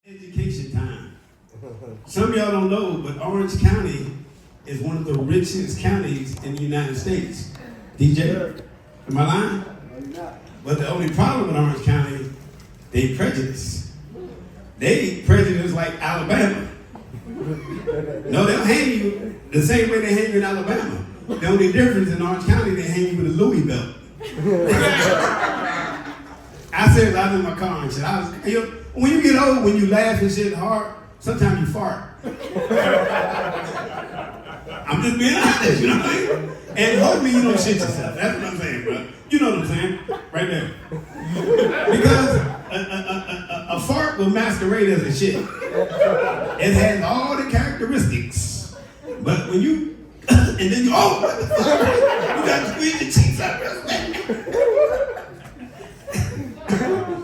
Education time. Some of y'all don't know, but Orange County is one of the richest counties in the United States. DJ, am I lying? But the only problem with Orange County, they prejudice. They prejudice like Alabama. No, they'll hang you the same way they hang you in Alabama. The only difference in Orange County, they hang you with a Louis belt. I said I was in my car and shit. When you get old, when you laugh and shit hard, sometimes you fart. I'm just being honest, you know what I mean? And hopefully you don't shit yourself. That's what I'm saying, bro. You know what I'm saying? Right there. Because a fart will masquerade as a shit. It has all the characteristics. But when you, and then you, oh, what the fuck? You gotta squeeze your cheeks out real quick.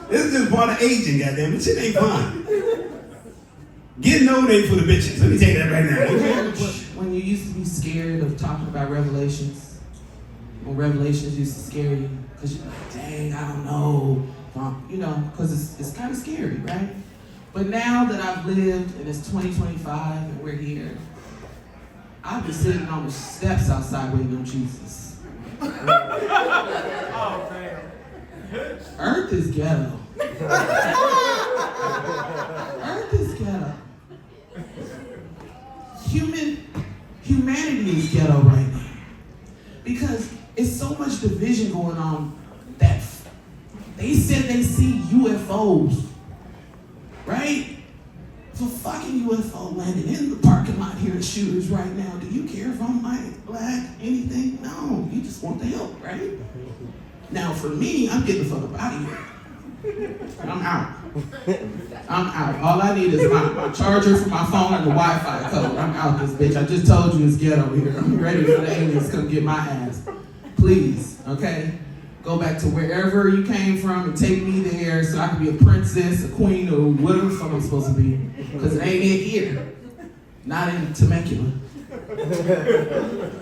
This is just part of aging, goddamn. This shit ain't fun. Getting old ain't for the bitches. Let me tell you that right now. When you used to be scared of talking about revelations, when revelations used to scare you, because you're like, dang, I don't know. You know, because it's kind of scary, right? But now that I've lived and it's 2025 and we're here, I've been sitting on the steps outside waiting on Jesus. Oh, man. Earth is ghetto. Earth is ghetto. Humanity is ghetto right now. Because it's so much division going on that they said they see UFOs, right? If a fucking UFO landed in the parking lot here at Shooters right now, do you care if I'm white, black, anything? No, you just want the help, right? Now for me, I'm getting the fuck up out of here. I'm out. I'm out. All I need is my charger for my phone and the Wi-Fi code. I'm out this bitch. I just told you it's ghetto here. I'm ready for the aliens to come get my ass. Please, okay? Go back to wherever you came from and take me there so I can be a princess, a queen, or whatever the fuck I'm supposed to be. Because it ain't it here. Not in Temecula.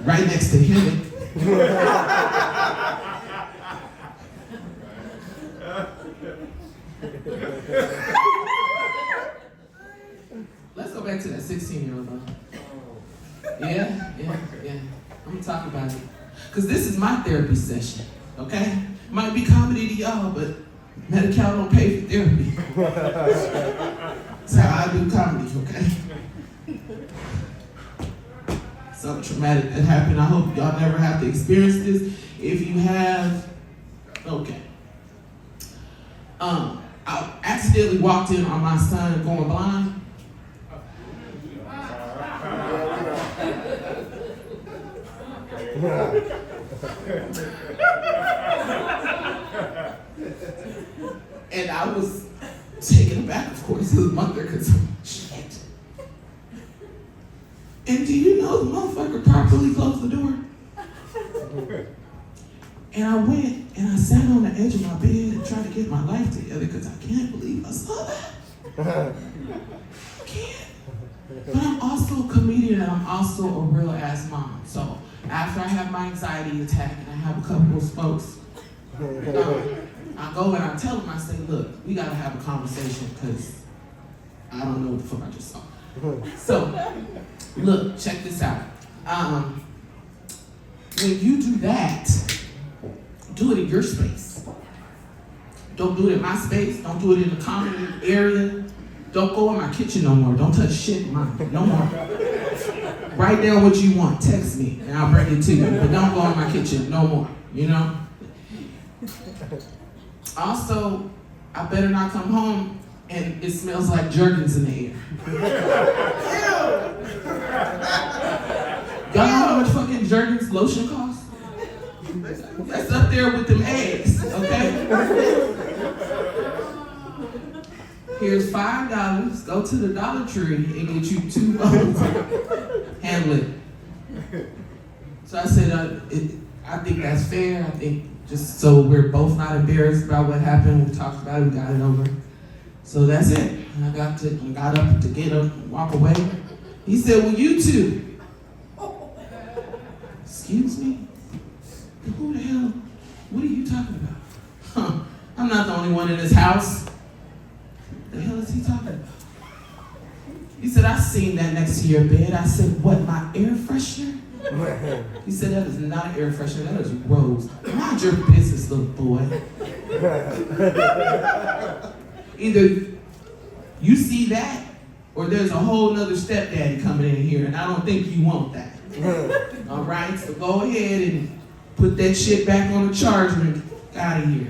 Right next to him. Let's go back to that 16-year-old though. Yeah. I'm gonna talk about it. Because this is my therapy session, okay? Might be comedy to y'all, but Medi-Cal don't pay for therapy. That's how I do comedy, okay? Something traumatic that happened. I hope y'all never have to experience this. If you have, okay. I accidentally walked in on my son going blind. And I was taken aback, of course, as a mother, because shit. And do you know the motherfucker properly closed the door? And I went and I sat on the edge of my bed and tried to get my life together because I can't believe I saw that. I can't. But I'm also a comedian and I'm also a real ass mom. So after I have my anxiety attack and I have a couple of folks, I go and I tell them, I say, look, we gotta have a conversation because I don't know what the fuck I just saw. So, look, check this out. When you do that, do it in your space. Don't do it in my space. Don't do it in the common area. Don't go in my kitchen no more. Don't touch shit in mine. No more. Write down what you want. Text me and I'll bring it to you. But don't go in my kitchen no more. You know? Also, I better not come home and it smells like Jergens in the air. Y'all know how much fucking Jergens lotion costs? That's up there with them eggs, okay? Here's $5. Go to the Dollar Tree and get you 2 bottles. Handle it. So I said, I think that's fair. I think just so we're both not embarrassed about what happened. We talked about it. We got it over. So that's it. And I got up to get up and walk away. He said, well, you two. Excuse me? Who the hell? What are you talking about? I'm not the only one in this house. The hell is he talking about? said, I seen that next to your bed. I said, what, my air freshener? He said, that is not air freshener, that is rose. Mind your business, little boy. Either you see that, or there's a whole nother stepdaddy coming in here, and I don't think you want that. All right, so go ahead and put that shit back on the charger and get out of here.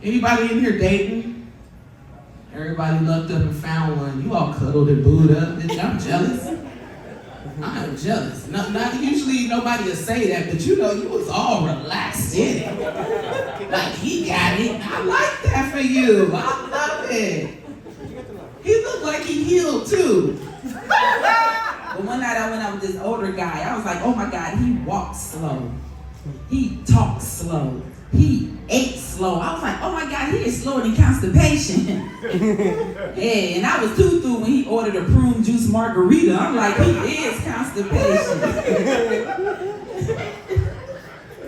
Anybody in here dating? Everybody looked up and found one. You all cuddled and booed up. Bitch, I'm jealous. I'm jealous. Not usually nobody will say that, but you know, you was all relaxed in it. Like, he got it. I like that for you. I love it. He looked like he healed too. But one night I went out with this older guy. I was like, oh my God, he walks slow. He talks slow. He ate slow. I was like, oh my God, he is slower than constipation. Yeah, and I was too through when he ordered a prune juice margarita. I'm like, he is constipation.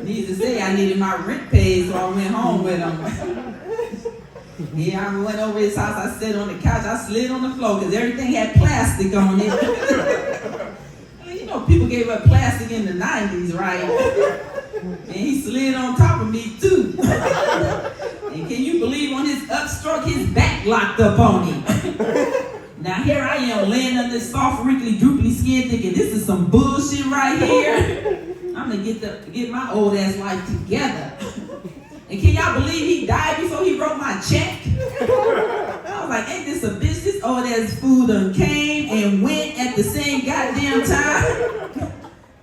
Needless to say, I needed my rent paid, so I went home with him. Yeah, I went over his house, I sat on the couch, I slid on the floor because everything had plastic on it. You know, people gave up plastic in the 90s, right? And he slid on top of me too. And can you believe on his upstroke, his back locked up on him. Now here I am laying on this soft, wrinkly, droopy skin thinking this is some bullshit right here. I'm gonna get my old ass life together. And can y'all believe he died before he wrote my check? I was like, ain't this a bitch? This old ass fool done came and went at the same goddamn time.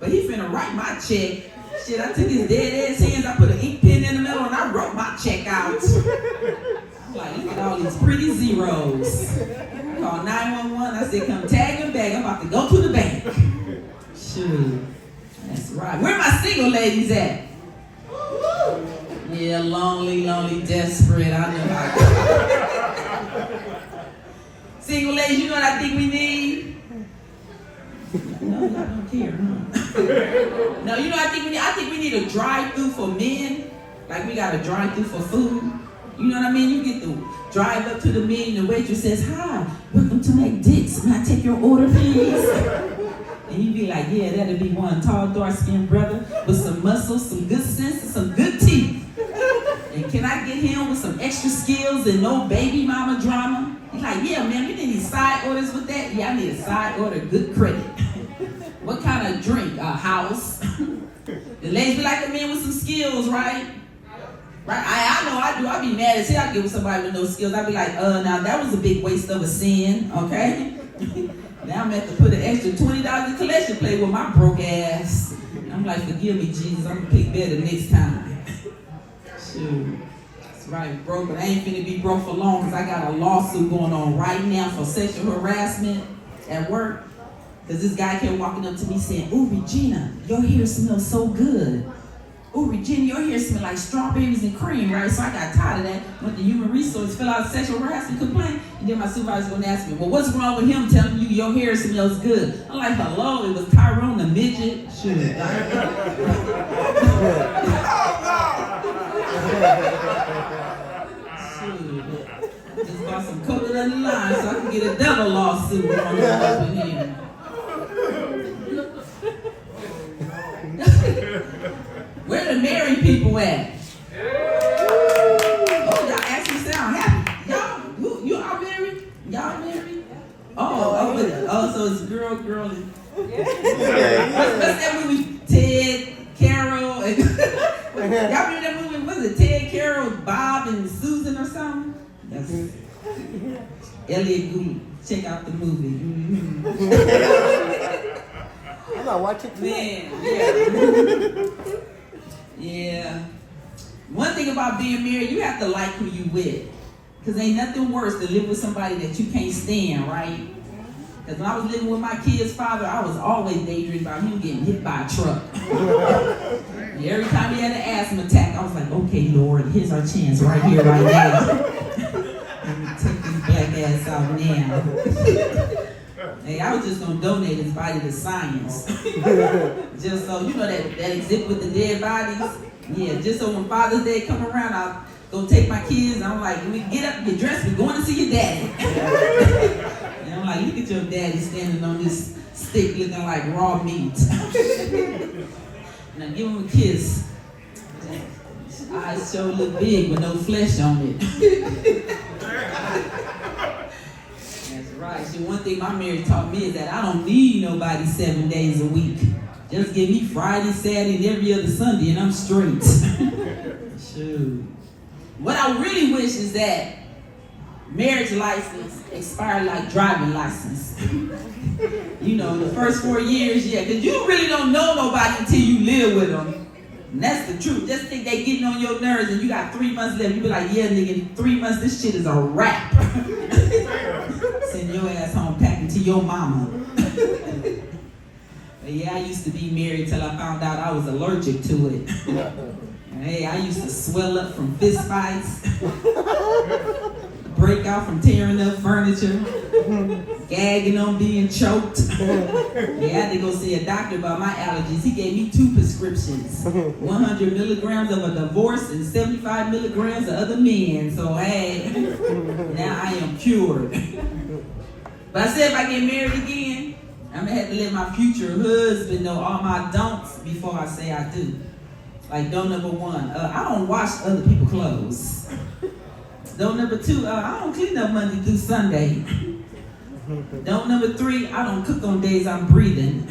But he finna write my check. Shit, I took his dead ass hands, I put an ink pen in the middle and I wrote my check out. I'm like, look at all these pretty zeros. I called 911, I said, come tag him back, I'm about to go to the bank. Shoot, that's right. Where my single ladies at? Yeah, lonely, desperate, I know how. Single ladies, you know what I think we need? No, y'all don't care, huh? No, you know what I think we need? I think we need a drive-through for men. Like we got a drive-through for food. You know what I mean? You get to drive up to the men and the waitress says, hi, welcome to McDick's. May I take your order, please? And you be like, yeah, that'll be one tall, dark-skinned brother with some muscle, some good sense, and some good teeth. And can I get him with some extra skills and no baby mama drama? He's like, yeah, man, we need any side orders with that? Yeah, I need a side order, good credit. What kind of drink? A house. The ladies be like a man with some skills, right? Right? I know I do. I be mad as hell. I get with somebody with no skills. I be like, now that was a big waste of a sin, okay? Now I'm going to have to put an extra $20 in collection plate with my broke ass. I'm like, forgive me, Jesus. I'm going to pick better next time. Shoot. That's right, broke, but I ain't finna be broke for long because I got a lawsuit going on right now for sexual harassment at work. Because this guy kept walking up to me saying, ooh, Regina, your hair smells so good. Ooh, Regina, your hair smells like strawberries and cream, right? So I got tired of that. Went to Human Resources, fill out a sexual harassment complaint, and then my supervisor's going to ask me, well, what's wrong with him telling you your hair smells good? I'm like, hello, it was Tyrone the midget. Shoot. Just bought some coconut and lime so I can get a double lawsuit on over here. Where the married people at? Oh, y'all actually sound happy. You all married? Y'all married? Oh, so it's girl, and what's that movie? Ted, Carol, and y'all remember that movie? Was it Ted, Carol, Bob, and Susan or something? That's Elliot Gould. Check out the movie. I'm not watching too. Man, yeah. One thing about being married, you have to like who you with. Because ain't nothing worse than live with somebody that you can't stand, right? Because when I was living with my kid's father, I was always daydreaming about him getting hit by a truck. Every time he had an asthma attack, I was like, okay, Lord, here's our chance right here, right now. Let me take this black ass out now. Hey, I was just going to donate his body to science. Just so, you know that exhibit with the dead bodies? Yeah, just so when Father's Day come around, I'll go take my kids. I'm like, we get up, get dressed, we're going to see your daddy. And I'm like, look at your daddy standing on this stick looking like raw meat. Now give him a kiss. His eyes sure look big with no flesh on it. That's right. See, one thing my marriage taught me is that I don't need nobody 7 days a week. Just give me Friday, Saturday, and every other Sunday, and I'm straight. Shoot. What I really wish is that marriage license expired like driving license. You know, the first 4 years, yeah, because you really don't know nobody until you live with them. And that's the truth. Just think they getting on your nerves and you got 3 months left. You be like, yeah, nigga, in 3 months, this shit is a wrap. Send your ass home packing to your mama. But yeah, I used to be married till I found out I was allergic to it. Hey, I used to swell up from fist fights, break out from tearing up furniture, gagging on being choked. Yeah, I had to go see a doctor about my allergies. He gave me 2 prescriptions, 100 milligrams of a divorce and 75 milligrams of other men. So hey, now I am cured. But I said if I get married again, I'm gonna have to let my future husband know all my don'ts before I say I do. Like don't number 1, I don't wash other people's clothes. Don't number 2, I don't clean up Monday through Sunday. Don't number 3, I don't cook on days I'm breathing.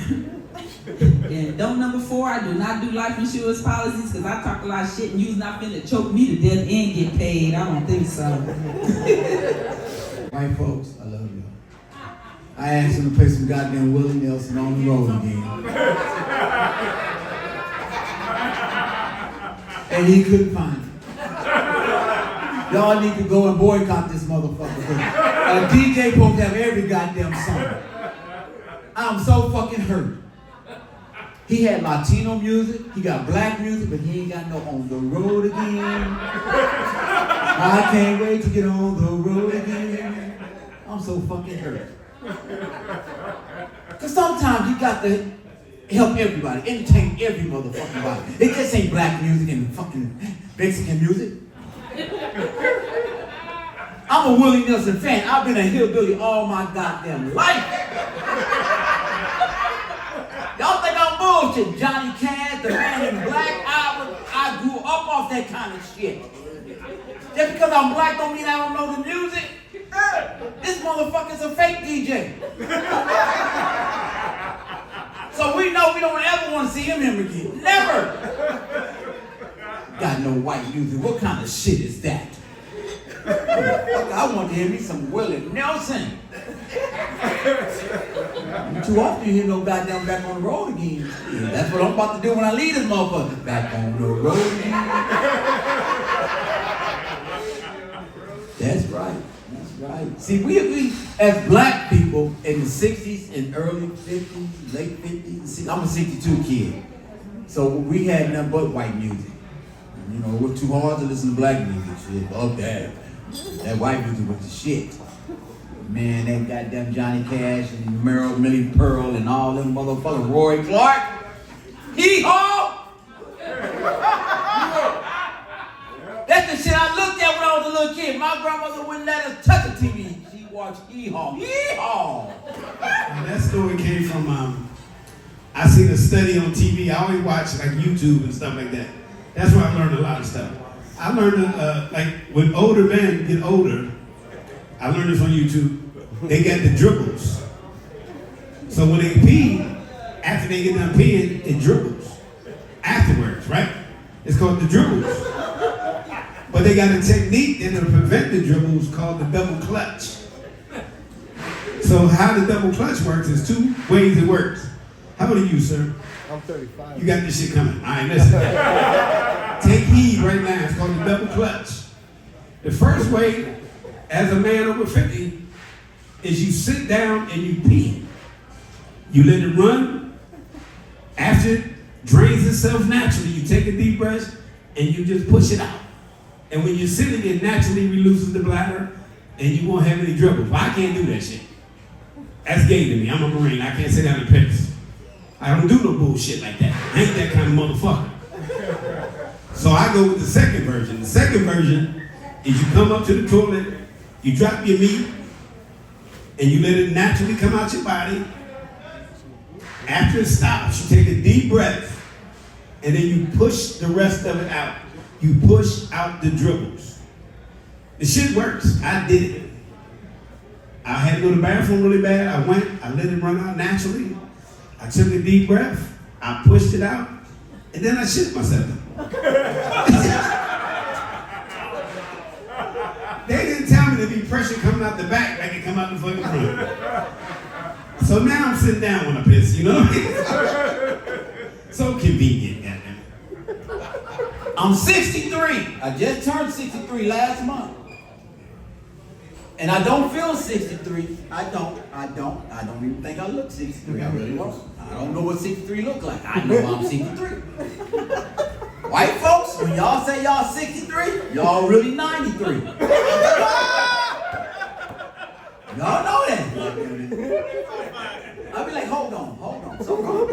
And don't number 4, I do not do life insurance policies because I talk a lot of shit and you's not finna choke me to death and get paid. I don't think so. White folks, I love you. I asked him to play some goddamn Willie Nelson on the road again. And he couldn't find it. Y'all need to go and boycott this motherfucker. A DJ supposed to have every goddamn song. I'm so fucking hurt. He had Latino music, he got black music, but he ain't got no On the Road Again. I can't wait to get on the road again. I'm so fucking hurt. Because sometimes you got to help everybody, entertain every motherfucking body. It just ain't black music and fucking Mexican music. I'm a Willie Nelson fan. I've been a hillbilly all my goddamn life. Y'all think I'm bullshit. Johnny Cash, the Man in Black, I grew up off that kind of shit. Just because I'm black don't mean I don't know the music. This motherfucker's a fake DJ. So we know we don't ever want to see him again. Never. Got no white music. What kind of shit is that? I want to hear me some Willie Nelson. Too often you hear no goddamn Back on the Road Again. Yeah, that's what I'm about to do when I leave this motherfucker. Back on the road again. That's right. That's right. See, we as black people in the 60s and early 50s, late 50s, I'm a 62 kid. So we had nothing but white music. You know, it was too hard to listen to black music. Shit, fuck that. That white music was the shit. Man, that goddamn Johnny Cash and Millie Pearl and all them motherfuckers, Roy Clark. Hee-haw! That's the shit I looked at when I was a little kid. My grandmother wouldn't let us touch the TV. She watched Hee-haw. Hee-haw! That story came from, I seen a study on TV. I always watch like YouTube and stuff like that. That's where I learned a lot of stuff. I learned, like, when older men get older, I learned this on YouTube, they get the dribbles. So when they pee, after they get done peeing, it dribbles. Afterwards, right? It's called the dribbles. But they got a technique that'll prevent the dribbles called the double clutch. So how the double clutch works is 2 ways it works. How old are you, sir? I'm 35. You got this shit coming. All right, listen. Take heed right now. It's called the double clutch. The first way, as a man over 50, is you sit down and you pee. You let it run. After it drains itself naturally, you take a deep breath and you just push it out. And when you're sitting, it naturally releases the bladder and you won't have any dribbles. Well, I can't do that shit. That's gay to me. I'm a Marine. I can't sit down and piss. I don't do no bullshit like that. I ain't that kind of motherfucker. So I go with the second version. The second version is you come up to the toilet, you drop your meat, and you let it naturally come out your body. After it stops, you take a deep breath, and then you push the rest of it out. You push out the dribbles. The shit works. I did it. I had to go to the bathroom really bad. I went, I let it run out naturally. I took a deep breath, I pushed it out, and then I shit myself. They didn't tell me there'd be pressure coming out the back like it come out the fucking front. So now I'm sitting down when I piss, you know? So convenient, goddamn. I'm 63. I just turned 63 last month. And I don't feel 63. I don't even think I look 63. I really don't. I don't know what 63 look like. I know I'm 63. White folks, when y'all say y'all 63, y'all really 93. Y'all know that. I'll be like, hold on. So wrong.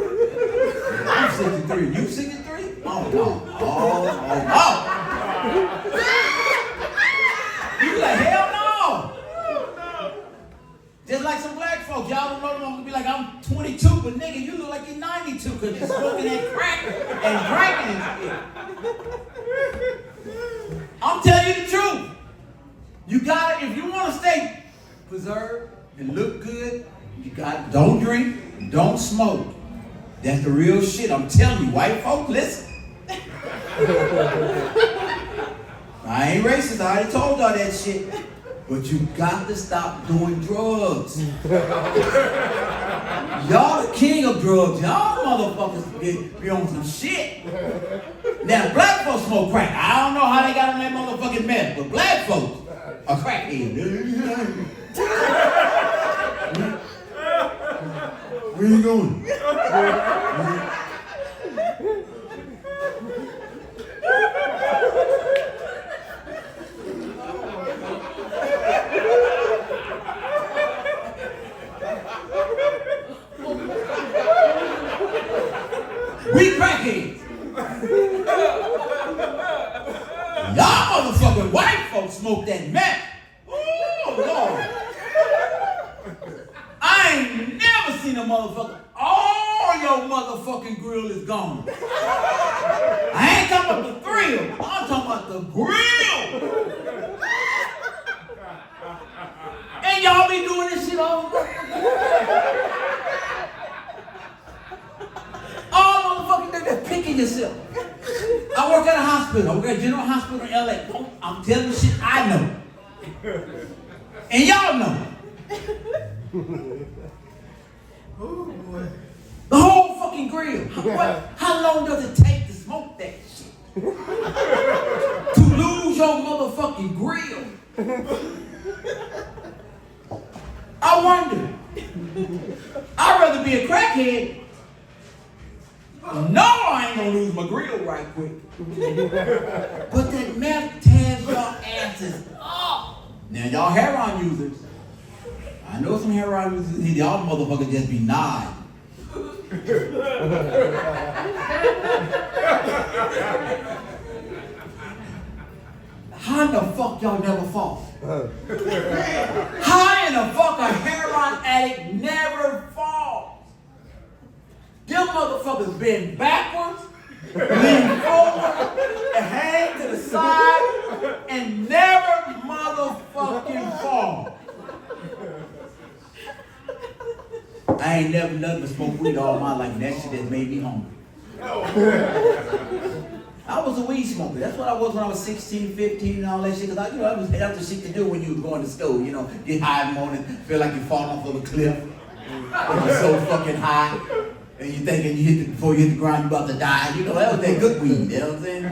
I'm 63. You 63? Oh, no. Oh. You be like, hell no. Just like some black folks, y'all don't know them gonna be like, I'm 22, but nigga, you look like you're 92 because you're smoking that crack and drinking and shit. I'm telling you the truth. You gotta, if you wanna stay preserved and look good, you gotta, don't drink, don't smoke. That's the real shit. I'm telling you, white folk, listen. I ain't racist, I already told y'all that shit. But you got to stop doing drugs. Y'all the king of drugs. Y'all motherfuckers be on some shit. Now, black folks smoke crack. I don't know how they got on that motherfucking meth, but black folks are crackheads. Where you going? We crackheads. Y'all motherfucking white folks smoke that meth. Oh, Lord. I ain't never seen a motherfucker. All your motherfucking grill is gone. I ain't talking about the thrill. I'm talking about the grill. And y'all be doing this shit all the time. All motherfucking day, just picking yourself. I work at a hospital. I work at a general hospital in LA. I'm telling you shit I know. And y'all know. The whole fucking grill. How long does it take to smoke that shit? To lose your motherfucking grill. I wonder. I'd rather be a crackhead. No, I ain't gonna lose my grill right quick. But that meth tears your asses up. Now y'all heroin users, I know some heroin users, y'all motherfuckers just be nodding. How in the fuck y'all never fall? How in the fuck a heroin addict never falls? Them motherfuckers bend backwards, lean forward, and hang to the side, and never motherfucking fall. I ain't never nothing but smoke weed all my life, and that shit just made me hungry. I was a weed smoker. That's what I was when I was 16, 15, and all that shit. Because that was the shit to do when you was going to school. You know, get high in the morning, feel like you're falling off of a cliff. You're so fucking high. And you thinking before you hit the ground, you about to die. You know, that was that good weed. You know what I'm saying?